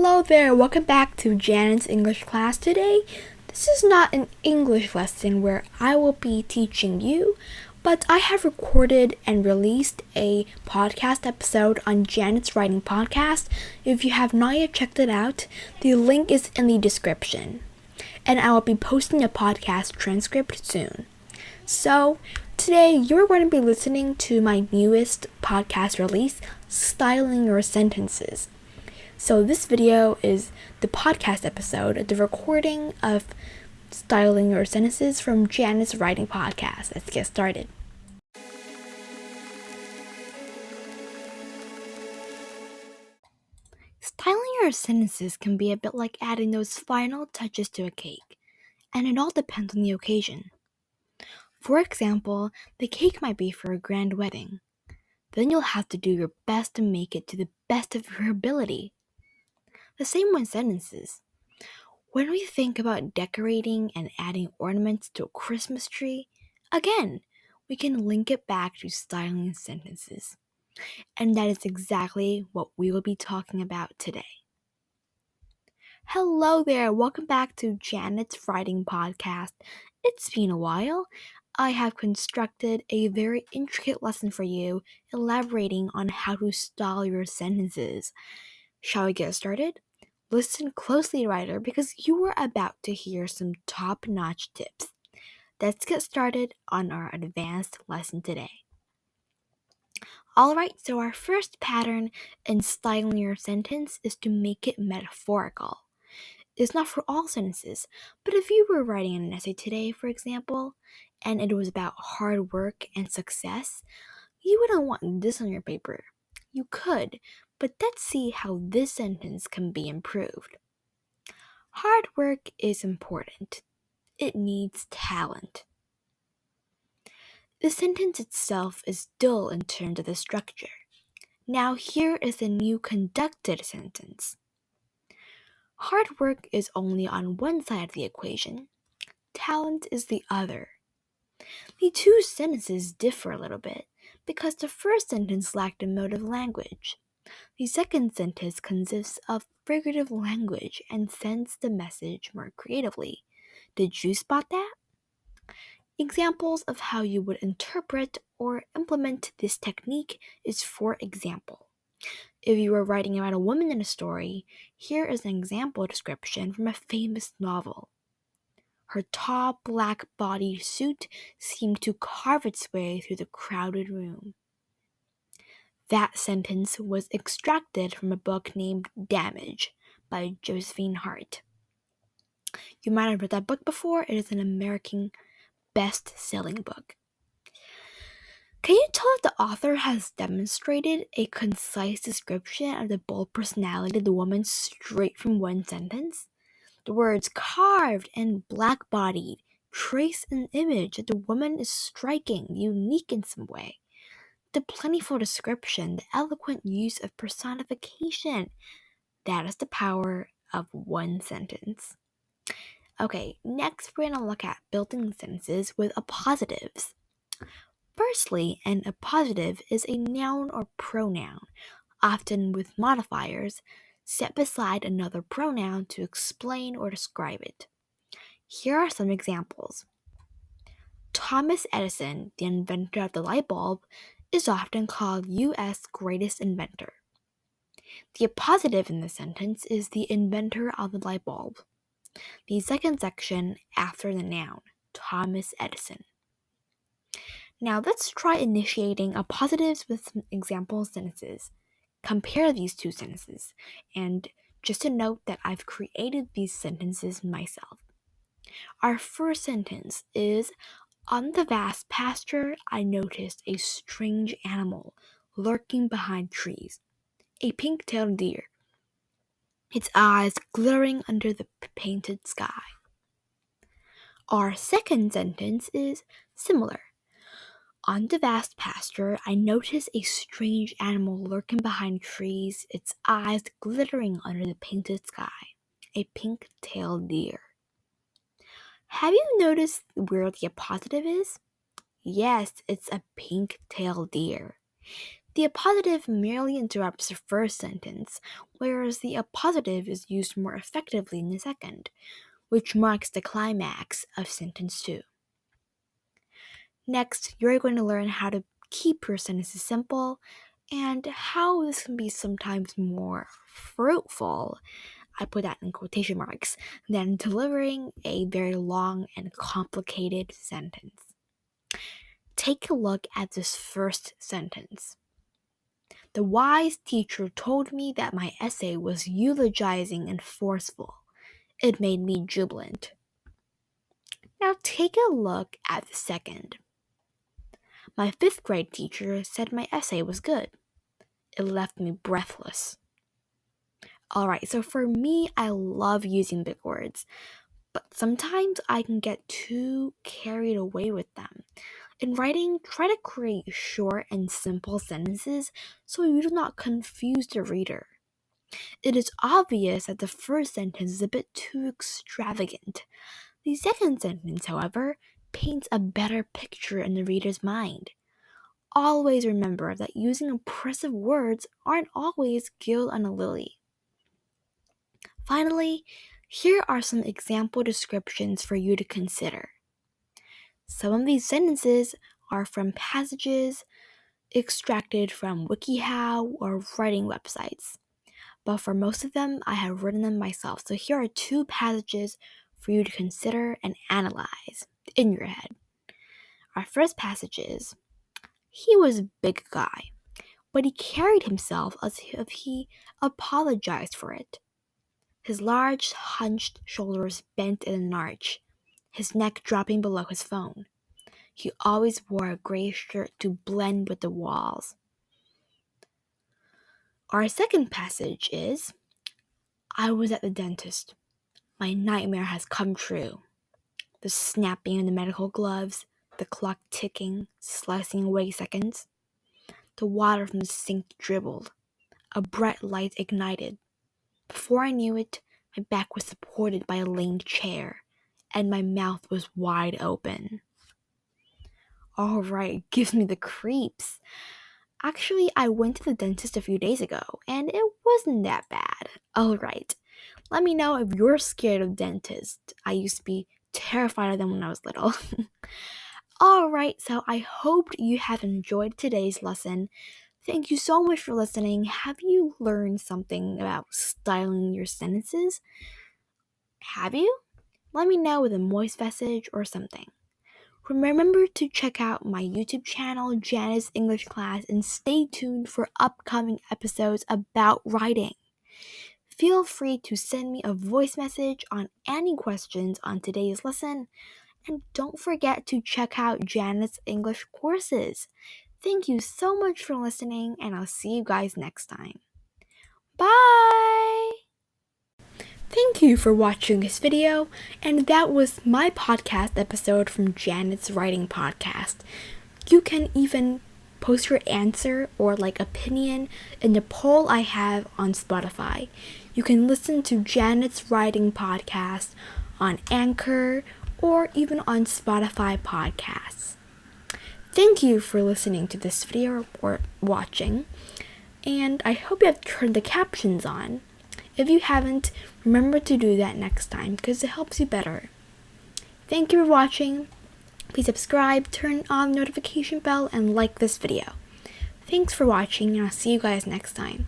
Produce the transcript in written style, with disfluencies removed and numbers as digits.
Hello there, welcome back to Janet's English class today. This is not an English lesson where I will be teaching you, but I have recorded and released a podcast episode on Janet's Writing Podcast. If you have not yet checked it out, the link is in the description. And I will be posting a podcast transcript soon. So, today you're going to be listening to my newest podcast release, Styling Your Sentences. So this video is the podcast episode, the recording of Styling Your Sentences from Janet's Writing Podcast. Let's get started. Styling your sentences can be a bit like adding those final touches to a cake, and it all depends on the occasion. For example, the cake might be for a grand wedding. Then you'll have to do your best to make it to the best of your ability. The same with sentences. When we think about decorating and adding ornaments to a Christmas tree, again, we can link it back to styling sentences. And that is exactly what we will be talking about today. Hello there, welcome back to Janet's Writing Podcast. It's been a while. I have constructed a very intricate lesson for you, elaborating on how to style your sentences. Shall we get started? Listen closely, writer, because you are about to hear some top-notch tips. Let's get started on our advanced lesson today. Alright, so our first pattern in styling your sentence is to make it metaphorical. It's not for all sentences, but if you were writing an essay today, for example, and it was about hard work and success, you wouldn't want this on your paper. You could, but let's see how this sentence can be improved. Hard work is important. It needs talent. The sentence itself is dull in terms of the structure. Now here is a new conducted sentence. Hard work is only on one side of the equation. Talent is the other. The two sentences differ a little bit because the first sentence lacked emotive language. The second sentence consists of figurative language and sends the message more creatively. Did you spot that? Examples of how you would interpret or implement this technique is, for example, if you were writing about a woman in a story, here is an example description from a famous novel. Her tall black-bodied suit seemed to carve its way through the crowded room. That sentence was extracted from a book named Damage by Josephine Hart. You might have read that book before. It is an American best-selling book. Can you tell that the author has demonstrated a concise description of the bold personality of the woman straight from one sentence? The words carved and black-bodied trace an image that the woman is striking, unique in some way. The plentiful description, the eloquent use of personification. That is the power of one sentence. Okay, next we're going to look at building sentences with appositives. Firstly, an appositive is a noun or pronoun, often with modifiers, set beside another pronoun to explain or describe it. Here are some examples. Thomas Edison, the inventor of the light bulb, is often called U.S. greatest inventor. The appositive in the sentence is the inventor of the light bulb. The second section after the noun, Thomas Edison. Now let's try initiating appositives with some example sentences. Compare these two sentences, and just a note that I've created these sentences myself. Our first sentence is, on the vast pasture, I noticed a strange animal lurking behind trees, a pink-tailed deer, its eyes glittering under the painted sky. Our second sentence is similar. On the vast pasture, I noticed a strange animal lurking behind trees, its eyes glittering under the painted sky, a pink-tailed deer. Have you noticed where the appositive is? Yes, it's a pink-tailed deer. The appositive merely interrupts the first sentence, whereas the appositive is used more effectively in the second, which marks the climax of sentence 2. Next, you're going to learn how to keep your sentences simple and how this can be sometimes more fruitful, I put that in quotation marks, than delivering a very long and complicated sentence. Take a look at this first sentence. The wise teacher told me that my essay was eulogizing and forceful. It made me jubilant. Now take a look at the second. My 5th grade teacher said my essay was good. It left me breathless. Alright, so for me, I love using big words, but sometimes I can get too carried away with them. In writing, try to create short and simple sentences so you do not confuse the reader. It is obvious that the first sentence is a bit too extravagant. The second sentence, however, paints a better picture in the reader's mind. Always remember that using impressive words aren't always gilt on a lily. Finally, here are some example descriptions for you to consider. Some of these sentences are from passages extracted from WikiHow or writing websites, but for most of them, I have written them myself. So here are 2 passages for you to consider and analyze in your head. Our first passage is, he was a big guy, but he carried himself as if he apologized for it. His large, hunched shoulders bent in an arch, his neck dropping below his phone. He always wore a gray shirt to blend with the walls. Our second passage is, I was at the dentist. My nightmare has come true. The snapping of the medical gloves, the clock ticking, slicing away seconds. The water from the sink dribbled. A bright light ignited. Before I knew it, my back was supported by a leaned chair, and my mouth was wide open. Alright, it gives me the creeps. Actually, I went to the dentist a few days ago, and it wasn't that bad. Alright, let me know if you're scared of dentists. I used to be terrified of them when I was little. Alright, so I hope you have enjoyed today's lesson. Thank you so much for listening. Have you learned something about styling your sentences? Have you? Let me know with a voice message or something. Remember to check out my YouTube channel, Janet's English Class, and stay tuned for upcoming episodes about writing. Feel free to send me a voice message on any questions on today's lesson, and don't forget to check out Janet's English courses. Thank you so much for listening, and I'll see you guys next time. Bye! Thank you for watching this video, and that was my podcast episode from Janet's Writing Podcast. You can even post your answer or opinion in the poll I have on Spotify. You can listen to Janet's Writing Podcast on Anchor or even on Spotify Podcasts. Thank you for listening to this video or watching, and I hope you have turned the captions on. If you haven't, remember to do that next time because it helps you better. Thank you for watching. Please subscribe, turn on the notification bell, and like this video. Thanks for watching, and I'll see you guys next time.